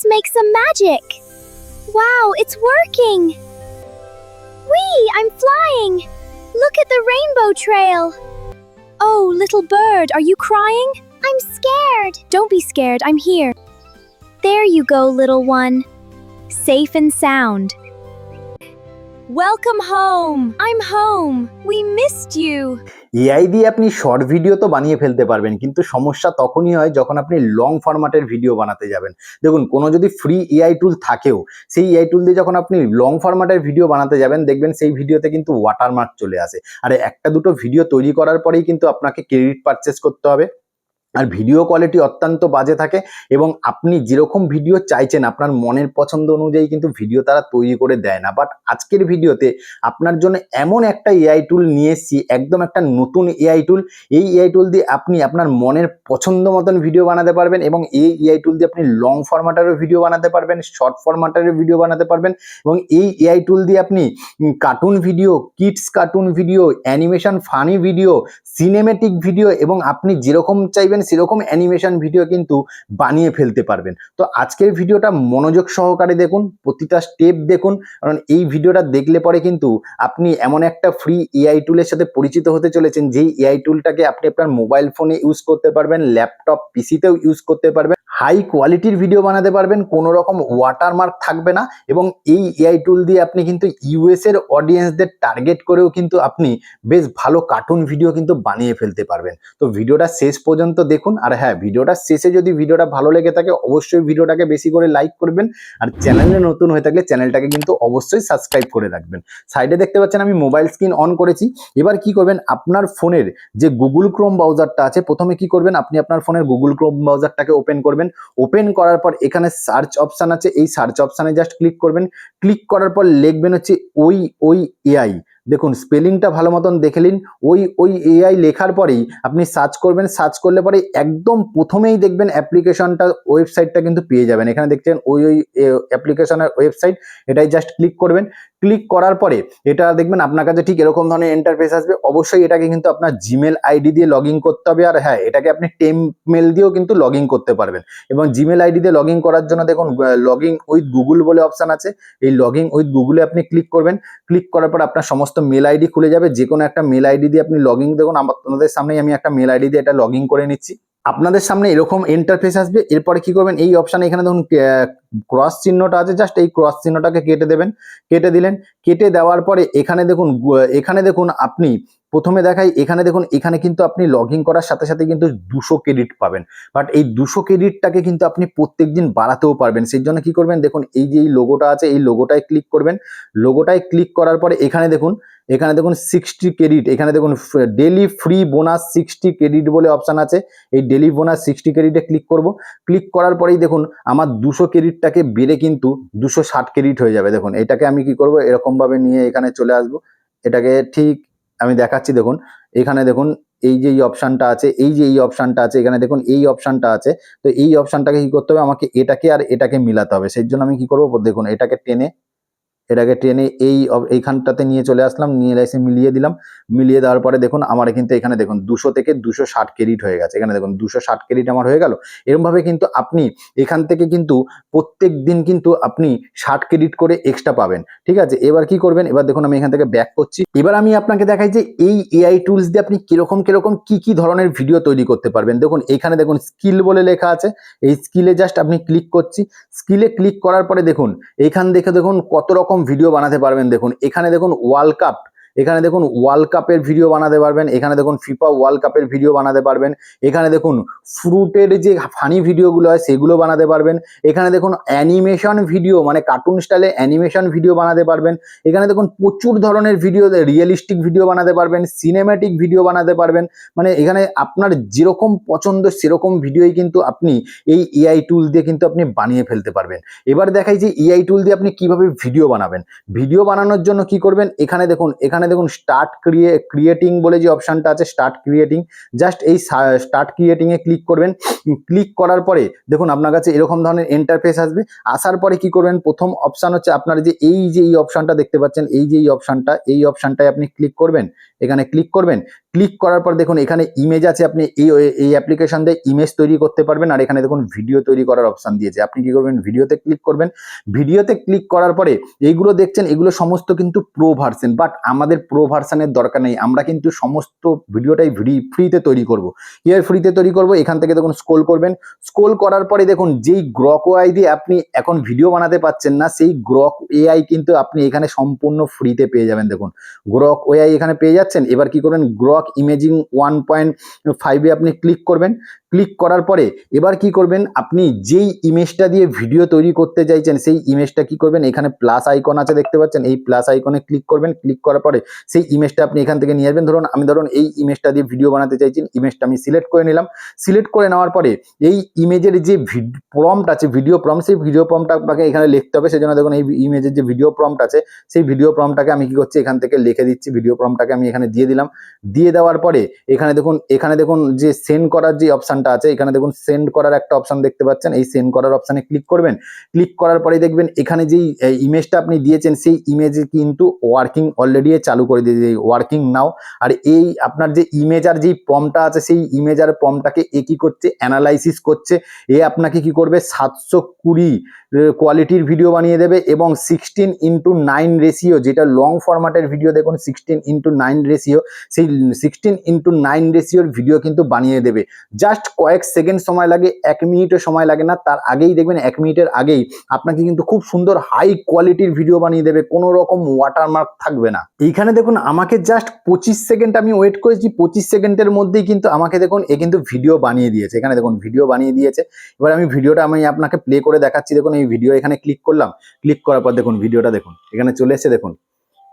make some magic. Wow, it's working. Whee, I'm flying. Look at the rainbow trail. Oh, little bird, are you crying? I'm scared. Don't be scared, I'm here. There you go, little one. Safe and sound. Welcome home. I'm home. We missed you. AI দিয়ে আপনি short video তো বানিয়ে ফেলতে পারবেন, কিন্তু সমস্যা তখনই হয় যখন আপনি লং ফরম্যাটের ভিডিও বানাতে যাবেন। দেখুন, কোনো যদি ফ্রি এআই টুল থাকেও, সেই এআই টুল দিয়ে যখন আপনি লং ফরম্যাটের ভিডিও বানাতে যাবেন, দেখবেন সেই ভিডিওতে কিন্তু ওয়াটারমার্ক চলে আসে। আর একটা দুটো ভিডিও তৈরি করার পরেই কিন্তু আপনাকে ক্রেডিট পারচেস করতে হবে। আর ভিডিও কোয়ালিটি অত্যন্ত বাজে থাকে এবং আপনি যেরকম ভিডিও চাইছেন আপনার মনের পছন্দ অনুযায়ী কিন্তু ভিডিও তারা তৈরি করে দেয় না। বাট আজকের ভিডিওতে আপনার জন্য এমন একটা এআই টুল নিয়ে এসেছি, একদম একটা নতুন এআই টুল। এই এআই টুল দিয়ে আপনি আপনার মনের পছন্দ মতন ভিডিও বানাতে পারবেন এবং এই এআই টুল দিয়ে আপনি লং ফরম্যাটেরও ভিডিও বানাতে পারবেন, শর্ট ফরম্যাটেরও ভিডিও বানাতে পারবেন এবং এই এআই টুল দিয়ে আপনি cartoon video, kids cartoon video, animation funny video, cinematic video এবং আপনি যেরকম চাইবেন সেরকম অ্যানিমেশন ভিডিও কিন্তু বানিয়ে ফেলতে পারবেন। তো আজকের ভিডিওটা মনোযোগ সহকারে দেখুন, প্রতিটা স্টেপ দেখুন, কারণ এই ভিডিওটা দেখলে পরে কিন্তু আপনি এমন একটা ফ্রি এআই টুলের সাথে পরিচিত হতে চলেছেন, যেই এআই টুলটাকে আপনি আপনার মোবাইল ফোনে ইউজ করতে পারবেন, ল্যাপটপ পিসিতেও ইউজ করতে পারবেন, হাই কোয়ালিটির ভিডিও বানাতে পারবেন, কোনো রকম ওয়াটারমার্ক থাকবে না এবং এই এআই টুল দিয়ে আপনি কিন্তু ইউএস এর অডিয়েন্সদের টার্গেট করেও কিন্তু আপনি বেশ ভালো কার্টুন ভিডিও কিন্তু বানিয়ে ফেলতে পারবেন। তো ভিডিওটা শেষ পর্যন্ত দেখুন। আর হ্যাঁ, ভিডিওটা শেষে যদি ভিডিওটা ভালো লেগে থাকে অবশ্যই ভিডিওটাকে বেশি করে লাইক করবেন, আর চ্যানেলে নতুন হয়ে থাকলে চ্যানেলটাকে কিন্তু অবশ্যই সাবস্ক্রাইব করে রাখবেন। সাইডে দেখতে পাচ্ছেন আমি মোবাইল স্ক্রিন অন করেছি। এবার কি করবেন, আপনার ফোনের যে গুগল ক্রোম ব্রাউজারটা আছে, প্রথমে কি করবেন, আপনি আপনার ফোনের গুগল ক্রোম ব্রাউজারটাকে ওপেন করবেন। ওপেন করার পর এখানে সার্চ অপশন আছে, এই সার্চ অপশানে জাস্ট ক্লিক করবেন। ক্লিক করার পর লিখবেন হচ্ছে ওই এআই। দেখুন স্পেলিংটা ভালো মতন দেখে নিন। ওই এআই লেখার পরেই আপনি সার্চ করবেন। সার্চ করলে পরে একদম প্রথমেই দেখবেন অ্যাপ্লিকেশনটা, ওয়েবসাইটটা কিন্তু পেয়ে যাবেন। এখানে দেখছেন ওই অ্যাপ্লিকেশনের ওয়েবসাইট, এটাই জাস্ট ক্লিক করবেন। ক্লিক করার পরে এটা দেখবেন আপনার কাছে ঠিক এরকম ধরনের ইন্টারফেস আসবে। অবশ্যই এটাকে কিন্তু আপনার জিমেল আইডি দিয়ে লগ ইন করতে হবে। আর হ্যাঁ, এটাকে আপনি টেম্পমেল দিয়েও কিন্তু লগ ইন করতে পারবেন। এবং জিমেল আইডি দিয়ে লগ ইন করার জন্য দেখুন লগ ইন উইথ গুগল বলে অপশান আছে। এই লগ ইন উইথ গুগলে আপনি ক্লিক করবেন। ক্লিক করার পর আপনার সমস্ত মেল আইডি খুলে যাবে। যে কোনো একটা মেল আইডি দিয়ে আপনি লগ ইন, দেখুন আপনাদের সামনেই আমি একটা মেল আইডি দিয়ে এটা লগ ইন করে নিচ্ছি। আপনাদের সামনে এরকম ইন্টারফেস আসবে। এরপরে কি করবেন, এই অপশানে এখানে দেখুন ক্রস চিহ্নটা আছে, জাস্ট এই ক্রস চিহ্নটাকে কেটে দেবেন। কেটে দিলেন। কেটে দেওয়ার পরে এখানে দেখুন আপনি প্রথমে দেখাই, এখানে দেখুন, এখানে কিন্তু আপনি লগ ইন করার সাথে সাথে কিন্তু 200 ক্রেডিট পাবেন। বাট এই 200 ক্রেডিটটাকে কিন্তু আপনি প্রত্যেকদিন বাড়াতেও পারবেন। সেই জন্য কি করবেন, দেখুন এই যে এই লোগোটা আছে, এই লোগোটায় ক্লিক করবেন। লোগোটায় ক্লিক করার পরে এখানে দেখুন 60 ক্রেডিট, এখানে দেখুন ডেলি ফ্রি বোনাস 60 ক্রেডিট বলে অপশান আছে। এই ডেলি বোনাস 60 ক্রেডিটে ক্লিক করব। ক্লিক করার পরেই দেখুন আমার 200 ক্রেডিটটাকে বেড়ে কিন্তু 260 ক্রেডিট হয়ে যাবে। দেখুন এটাকে আমি কি করব, এরকমভাবে নিয়ে এখানে চলে আসব। এটাকে ঠিক আমি দেখাচ্ছি। দেখুন এখানে দেখুন এই যে এই অপশানটা আছে, এখানে দেখুন এই অপশানটা আছে। তো এই অপশানটাকে কি করতে হবে, আমাকে এটাকে আর এটাকে মিলাতে হবে। সেই জন্য আমি কি করব, দেখুন এটাকে টেনে এইখানটাতে নিয়ে চলে আসলাম, নিয়ে এসে মিলিয়ে দিলাম। মিলিয়ে দেওয়ার পরে দেখুন আমার কিন্তু এখানে দেখুন 200 থেকে 260 ক্রেডিট হয়ে গেছে। এখানে দেখুন 260 ক্রেডিট আমার হয়ে গেল। এরকমভাবে কিন্তু আপনি এখান থেকে কিন্তু প্রত্যেক দিন কিন্তু আপনি 60 ক্রেডিট করে এক্সট্রা পাবেন। ঠিক আছে, এবার কি করবেন, এবার দেখুন আমি এখান থেকে ব্যাক করছি। এবার আমি আপনাকে দেখাই যে এই এআই টুলস দিয়ে আপনি কিরকম কি ধরনের ভিডিও তৈরি করতে পারবেন। দেখুন এখানে দেখুন স্কিল বলে লেখা আছে। এই স্কিলে জাস্ট আপনি ক্লিক করছি। স্কিলে ক্লিক করার পরে দেখুন এইখান দেখে দেখুন কত রকম ভিডিও বানাতে পারবেন। দেখুন এখানে দেখুন ওয়ার্ল্ড কাপের ভিডিও বানাতে পারবেন। এখানে দেখুন ফিফা ওয়ার্ল্ড কাপের ভিডিও বানাতে পারবেন। এখানে দেখুন ফ্রুটের যে ফানি ভিডিওগুলো হয় সেগুলো বানাতে পারবেন। এখানে দেখুন অ্যানিমেশন ভিডিও, মানে কার্টুন স্টাইলে অ্যানিমেশন ভিডিও বানাতে পারবেন। এখানে দেখুন প্রচুর ধরনের ভিডিও, রিয়েলিস্টিক ভিডিও বানাতে পারবেন, সিনেম্যাটিক ভিডিও বানাতে পারবেন। মানে এখানে আপনার যেরকম পছন্দ সেরকম ভিডিওই কিন্তু আপনি এই এআই টুল দিয়ে কিন্তু আপনি বানিয়ে ফেলতে পারবেন। এবার দেখাই যে এআই টুল দিয়ে আপনি কিভাবে ভিডিও বানাবেন। ভিডিও বানানোর জন্য কি করবেন, এখানে এখানে দেখুন স্টার্ট ক্রিয়েটিং বলে যে অপশানটা আছে, স্টার্ট ক্রিয়েটিং, জাস্ট এই স্টার্ট ক্রিয়েটিংয়ে ক্লিক করবেন। ক্লিক করার পরে দেখুন আপনার কাছে এরকম ধরনের ইন্টারফেস আসবে। আসার পরে কি করবেন, প্রথম অপশান হচ্ছে আপনার যে এই অপশানটা দেখতে পাচ্ছেন, এই যে এই অপশানটায় আপনি ক্লিক করবেন। এখানে ক্লিক করবেন। ক্লিক করার পর দেখুন এখানে ইমেজ আছে, আপনি এই অ্যাপ্লিকেশন দিয়ে ইমেজ তৈরি করতে পারবেন। আর এখানে দেখুন ভিডিও তৈরি করার অপশান দিয়েছে, আপনি কি করবেন, ভিডিওতে ক্লিক করবেন। ভিডিওতে ক্লিক করার পরে এইগুলো দেখছেন, এগুলো সমস্ত কিন্তু প্রো ভার্সন, বাট আমাদের প্রো ভার্সনের দরকার নেই। আমরা কিন্তু সমস্ত ভিডিওটাই ফ্রিতে তৈরি করব। কিভাবে ফ্রিতে তৈরি করব, এখান থেকে দেখুন স্ক্রল করবেন। স্ক্রল করার পরে দেখুন যেই গ্রক ওআই দিয়ে আপনি এখন ভিডিও বানাতে পারছেন না, সেই গ্রক এআই কিন্তু আপনি এখানে সম্পূর্ণ ফ্রিতে পেয়ে যাবেন। দেখুন গ্রক ওআই এখানে পেয়ে যাচ্ছেন। এবার কি করবেন, গ্রক ইমেজিং 1.5 আপনি ক্লিক করবেন। ক্লিক করার পরে এবার কি করবেন, আপনি যেই ইমেজটা দিয়ে ভিডিও তৈরি করতে চাইছেন সেই ইমেজটা কি করবেন, এখানে প্লাস আইকন আছে দেখতে পাচ্ছেন, এই প্লাস আইকনে ক্লিক করবেন। ক্লিক করার পরে সেই ইমেজটা আপনি এখান থেকে নিয়ে আসবেন। ধরুন এই ইমেজটা দিয়ে ভিডিও বানাতে চাইছেন, ইমেজটা আমি সিলেক্ট করে নিলাম। সিলেক্ট করে নেওয়ার পরে এই ইমেজের যে প্রম্পট আছে, ভিডিও প্রম্পট, সেই ভিডিও প্রম্পটটা আপনাকে এখানে লিখতে হবে। সেজন্য দেখুন এই ইমেজের যে ভিডিও প্রম্পট আছে, সেই ভিডিও প্রম্পটটাকে আমি কি করছি, এখান থেকে লিখে দিচ্ছি। ভিডিও প্রম্পটটাকে আমি এখানে দিয়ে দিলাম। দিয়ে দেওয়ার পরে এখানে দেখুন যে সেন্ড করার যে অপশানটা আছে, এখানে দেখুন সেন্ড করার একটা অপশান দেখতে পাচ্ছেন, এই সেন্ড করার অপশানে ক্লিক করবেন। ক্লিক করার পরে দেখবেন এখানে যেই ইমেজটা আপনি দিয়েছেন সেই ইমেজে কিন্তু ওয়ার্কিং অলরেডি চালু করে দিয়েছে, ওয়ার্কিং নাও। আর এই আপনার যে ইমেজ আর যেই প্রম্পটটা আছে, সেই ইমেজ আর প্রম্পটটাকে কি করছে, অ্যানালাইসিস করছে। আপনাকে কি করবে, 720 কোয়ালিটির ভিডিও বানিয়ে দেবে এবং 16:9 রেশিও, যেটা লং ফরম্যাটের ভিডিও দেখুন 16:9 রেশিও, সেই 16:9 রেশিওর ভিডিও কিন্তু বানিয়ে দেবে। জাস্ট কয়েক সেকেন্ড সময় লাগে, 1 মিনিটও সময় লাগে না। তার আগেই দেখবেন 1 মিনিটের আগেই আপনাকে কিন্তু খুব সুন্দর হাই কোয়ালিটির ভিডিও বানিয়ে দেবে, কোনো রকম ওয়াটারমার্ক থাকবে না। এইখানে দেখুন আমাকে জাস্ট 25 সেকেন্ড আমি ওয়েট করেছি, 25 সেকেন্ডের মধ্যেই কিন্তু আমাকে দেখুন কিন্তু ভিডিও বানিয়ে দিয়েছে। এখানে দেখুন ভিডিও বানিয়ে দিয়েছে। এবার ভিডিওটা আমি আপনাকে প্লে করে দেখাচ্ছি। দেখুন এই ভিডিও এখানে ক্লিক করলাম। ক্লিক করার পর দেখুন ভিডিওটা দেখুন এখানে চলে এসেছে। দেখুন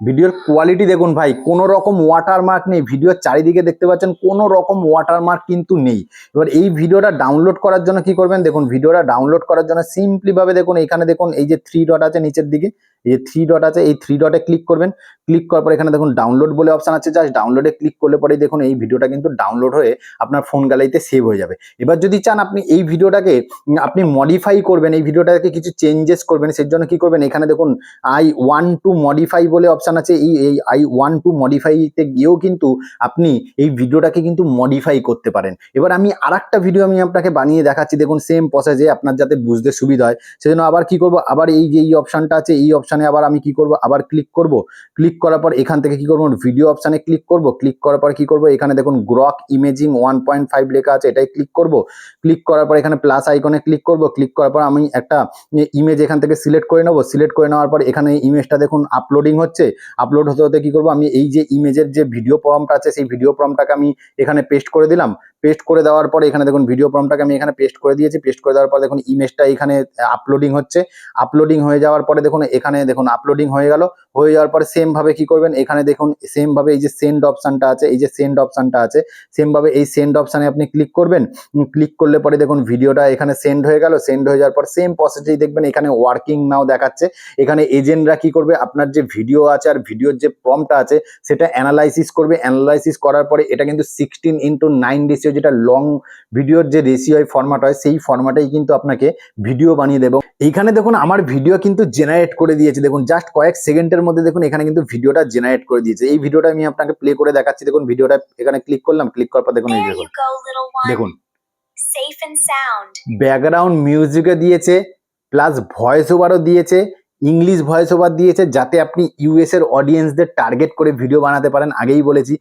ভিডিওর কোয়ালিটি দেখুন ভাই, কোনো রকম ওয়াটারমার্ক নেই। ভিডিওর চারিদিকে দেখতে পাচ্ছেন কোনো রকম ওয়াটারমার্ক কিন্তু নেই। এবার এই ভিডিওটা ডাউনলোড করার জন্য কি করবেন, দেখুন ভিডিওটা ডাউনলোড করার জন্য সিম্পলি ভাবে দেখুন এখানে দেখুন এই যে 3 ডট আছে নিচের দিকে, এই যে 3 ডট আছে, এই 3 ডটে ক্লিক করবেন। ক্লিক করার পর এখানে দেখুন ডাউনলোড বলে অপশন আছে, জাস্ট ডাউনলোডে ক্লিক করলে পরেই দেখুন এই ভিডিওটা কিন্তু ডাউনলোড হয়ে আপনার ফোন গ্যালারিতে সেভ হয়ে যাবে। এবার যদি চান আপনি এই ভিডিওটাকে আপনি মডিফাই করবেন, এই ভিডিওটাকে কিছু চেঞ্জেস করবেন, সেই জন্য কি করবেন, এখানে দেখুন I want to modify বলে অপশন আছে। এই I want to modify তে গিয়েও কিন্তু আপনি এই ভিডিওটাকে কিন্তু মডিফাই করতে পারেন। এবার আমি আরেকটা ভিডিও আমি আপনাকে বানিয়ে দেখাচ্ছি। দেখুন সেম প্রসেসে, আপনার যাতে বুঝতে সুবিধা হয় সেজন্য আবার কি করব, আবার এই যে এই অপশনটা আছে, এই অপশনে আবার আমি কি করব, আবার ক্লিক করব। ক্লিক করার পর এখান থেকে কি করব, ভিডিও অপশনে ক্লিক করব। ক্লিক করার পর কি করব, এখানে দেখুন গ্রক ইমেজিং 1.5 লেখা আছে, এটাই ক্লিক করব। ক্লিক করার পর এখানে প্লাস আইকনে ক্লিক করব। ক্লিক করার পর আমি একটা ইমেজ এখান থেকে সিলেক্ট করে নেব। সিলেক্ট করে নেওয়ার পর এখানে ইমেজটা দেখুন আপলোডিং হচ্ছে। আপলোড হতে হতে কি করব, আমি এই যে ইমেজের যে ভিডিও প্রম্পট আছে, সেই ভিডিও প্রম্পটটাকে আমি এখানে পেস্ট করে দিলাম। পেস্ট করে দেওয়ার পরে এখানে দেখুন ভিডিও প্রম্পটটাকে আমি এখানে পেস্ট করে দিয়েছি। পেস্ট করে দেওয়ার পর দেখুন ইমেজটা এখানে আপলোডিং হচ্ছে। আপলোডিং হয়ে যাওয়ার পরে দেখুন এখানে দেখুন আপলোডিং হয়ে গেল। হয়ে যাওয়ার পরে সেম ভাবে কি করবেন, এখানে দেখুন সেম ভাবে এই যে সেন্ড অপশনটা আছে, এই যে সেন্ড অপশনটা আছে, সেম ভাবে এই সেন্ড অপশনে আপনি ক্লিক করবেন। ক্লিক করলে পরে দেখুন ভিডিওটা এখানে সেন্ড হয়ে গেল। সেন্ড হয়ে যাওয়ার পর সেম প্রসেসেই দেখবেন এখানে ওয়ার্কিং নাও দেখাচ্ছে। এখানে এজেন্টরা কি করবে, আপনার যে ভিডিও আছে আর ভিডিওর যে প্রম্পট আছে সেটা অ্যানালাইসিস করবে। অ্যানালাইসিস করার পরে এটা কিন্তু 16:9 রেশিও, যেটা লং ভিডিওর যে রেশিও ফরম্যাট হয়, সেই ফরম্যাটেই কিন্তু আপনাকে ভিডিও বানিয়ে দেবো। এইখানে দেখুন আমার ভিডিও কিন্তু জেনারেট করে দিয়েছে। দেখুন জাস্ট কয়েক সেকেন্ডের মধ্যে দেখুন এখানে কিন্তু ভিডিওটা জেনারেট করে দিয়েছে। এই ভিডিওটা আমি আপনাকে প্লে করে দেখাচ্ছি। দেখুন ভিডিওটা এখানে ক্লিক করলাম। ক্লিক করার পর দেখুন এই দেখুন দেখুন ব্যাকগ্রাউন্ড মিউজিকও দিয়েছে, প্লাস ভয়েস ওভারও দিয়েছে, ইংলিশ ভয়েস ওভার দিয়েছে, যাতে আপনি ইউএস এর অডিয়েন্সদের টার্গেট করে ভিডিও বানাতে পারেন। আগেই বলেছি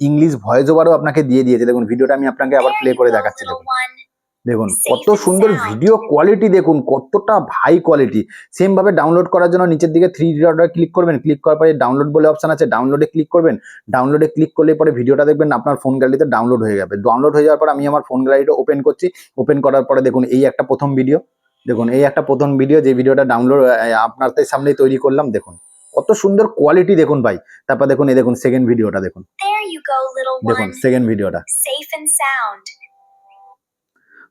ইংলিশ ভয়েস ওভারও আপনাকে দিয়ে দিয়েছে। দেখুন ভিডিওটা আমি আপনাকে আবার প্লে করে দেখাচ্ছি। দেখুন দেখুন কত সুন্দর ভিডিও কোয়ালিটি, দেখুন কতটা হাই কোয়ালিটি। সেম ভাবে ডাউনলোড করার জন্য নিচের দিকে 3 ডটে ক্লিক করবেন। ক্লিক করার পরে ডাউনলোড বলে অপশন আছে, ডাউনলোডে ক্লিক করবেন। ডাউনলোডে ক্লিক করলে পরে ভিডিওটা দেখবেন আপনার ফোন গ্যালারিতে ডাউনলোড হয়ে যাবে। ডাউনলোড হয়ে যাওয়ার পর আমি আমার ফোন গ্যালারিটা ওপেন করছি। ওপেন করার পরে দেখুন এই একটা প্রথম ভিডিও, দেখুন এই একটা প্রথম ভিডিও, যে ভিডিওটা ডাউনলোড আপনাদের সামনে তৈরি করলাম। দেখুন কত সুন্দর কোয়ালিটি দেখুন ভাই। তারপর দেখুন এই দেখুন সেকেন্ড ভিডিওটা, দেখুন দেখুন সেকেন্ড ভিডিওটা।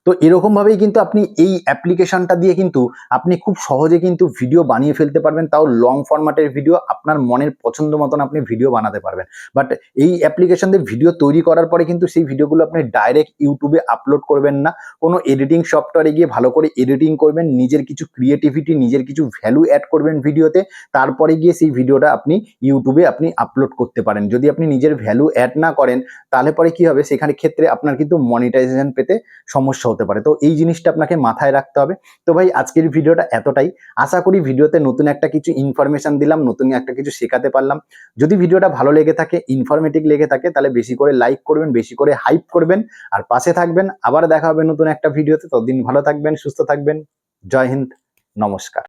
তো এরকমভাবেই কিন্তু আপনি এই অ্যাপ্লিকেশনটা দিয়ে কিন্তু আপনি খুব সহজে কিন্তু ভিডিও বানিয়ে ফেলতে পারবেন, তাও লং ফরম্যাটের ভিডিও আপনার মনের পছন্দ মতন আপনি ভিডিও বানাতে পারবেন। বাট এই অ্যাপ্লিকেশন দিয়ে ভিডিও তৈরি করার পরে কিন্তু সেই ভিডিওগুলো আপনি ডাইরেক্ট ইউটিউবে আপলোড করবেন না, কোনো এডিটিং সফটওয়্যারে গিয়ে ভালো করে এডিটিং করবেন, নিজের কিছু ক্রিয়েটিভিটি, নিজের কিছু ভ্যালু অ্যাড করবেন ভিডিওতে, তারপরে গিয়ে সেই ভিডিওটা আপনি ইউটিউবে আপনি আপলোড করতে পারেন। যদি আপনি নিজের ভ্যালু অ্যাড না করেন তাহলে পরে কি হবে, সেখানে ক্ষেত্রে আপনার কিন্তু মনিটাইজেশন পেতে সমস্যা হতে পারে। তো এই জিনিসটা আপনাকে মাথায় রাখতে হবে। তো ভাই আজকের ভিডিওটা এতটাই। আশা করি ভিডিওতে নতুন একটা কিছু ইনফরমেশন দিলাম, নতুন একটা কিছু শেখাতে পারলাম। যদি ভিডিওটা ভালো লেগে থাকে, ইনফরমেটিভ লেগে থাকে, তাহলে বেশি করে লাইক করবেন, বেশি করে হাইপ করবেন আর পাশে থাকবেন। আবার দেখা হবে নতুন একটা ভিডিওতে। ততদিন ভালো থাকবেন, সুস্থ থাকবেন। জয় হিন্দ, নমস্কার।